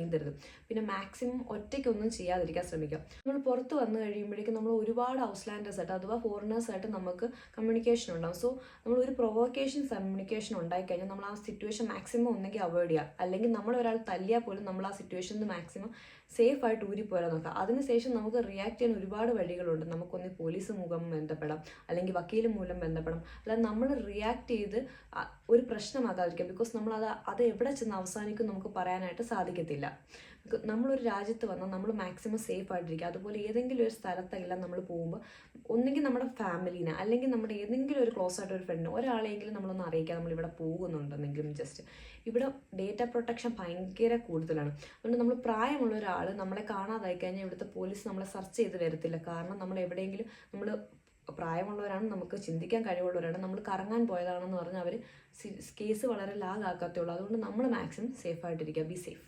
നീന്തരുത്. പിന്നെ മാക്സിമം ഒറ്റയ്ക്കൊന്നും ചെയ്യാതിരിക്കാൻ ശ്രമിക്കുക. നമ്മൾ പുറത്ത് വന്നു കഴിയുമ്പോഴേക്കും നമ്മൾ ഒരുപാട് ഔട്ട്ലാൻഡേഴ്സായിട്ട് അഥവാ ഫോറിനേഴ്സായിട്ട് നമുക്ക് കമ്മ്യൂണിക്കേഷൻ ഉണ്ടാകും. സോ നമ്മൾ ഒരു പ്രൊവോക്കേഷൻ കമ്മ്യൂണിക്കേഷൻ ഉണ്ടായിക്കഴിഞ്ഞാൽ നമ്മൾ ആ സിറ്റുവേഷൻ മാക്സിമം ഒന്നെങ്കിൽ അവോയ്ഡ് ചെയ്യുക, അല്ലെങ്കിൽ നമ്മളൊരാൾ തല്ലിയാൽ പോലും നമ്മൾ ആ സിറ്റുവേഷനിൽ മാക്സിമം സേഫ് ആയിട്ട് ഊരിപ്പോരാൻ നോക്കുക. അതിനുശേഷം നമുക്ക് റിയാക്ട് ചെയ്യാൻ ഒരുപാട് വഴികളുണ്ട്. നമുക്കൊന്ന് പോലീസ് മുഖം ബന്ധപ്പെടാം, അല്ലെങ്കിൽ വക്കീൽ മൂലം ബന്ധപ്പെടാം. അല്ലാതെ നമ്മൾ റിയാക്ട് ചെയ്ത് ഒരു പ്രശ്നമാകാതിരിക്കാം. ബിക്കോസ് അത് എവിടെ ചെന്ന് അവസാനിക്കും നമുക്ക് പറയാനായിട്ട് സാധിക്കത്തില്ല. നമ്മളൊരു രാജ്യത്ത് വന്നാൽ നമ്മൾ മാക്സിമം സേഫ് ആയിട്ടിരിക്കുക. അതുപോലെ ഏതെങ്കിലും ഒരു സ്ഥലത്തെല്ലാം നമ്മൾ പോകുമ്പോൾ ഒന്നെങ്കിൽ നമ്മുടെ ഫാമിലീനെ, അല്ലെങ്കിൽ നമ്മുടെ ഏതെങ്കിലും ഒരു ക്ലോസ് ആയിട്ട് ഒരു ഫ്രണ്ടിനെ, ഒരാളെങ്കിലും നമ്മളൊന്ന് അറിയിക്കുക നമ്മളിവിടെ പോകുന്നുണ്ടെന്നെങ്കിലും. ജസ്റ്റ് ഇവിടെ ഡേറ്റ പ്രൊട്ടക്ഷൻ ഭയങ്കര കൂടുതലാണ്. അതുകൊണ്ട് നമ്മൾ പ്രായമുള്ള ഒരാൾ നമ്മളെ കാണാതായി കഴിഞ്ഞാൽ ഇവിടുത്തെ പോലീസ് നമ്മളെ സെർച്ച് ചെയ്ത് വരത്തില്ല. കാരണം നമ്മൾ എവിടെയെങ്കിലും പ്രായമുള്ളവരാണ്, നമുക്ക് ചിന്തിക്കാൻ കഴിവുള്ളവരാണ്, നമ്മൾ കറങ്ങാൻ പോയതാണെന്ന് പറഞ്ഞാൽ അവർ കേസ് വളരെ ലാഗ് ആക്കത്തുള്ളൂ. അതുകൊണ്ട് നമ്മൾ മാക്സിമം സേഫ് ആയിട്ടിരിക്കുക. Be safe.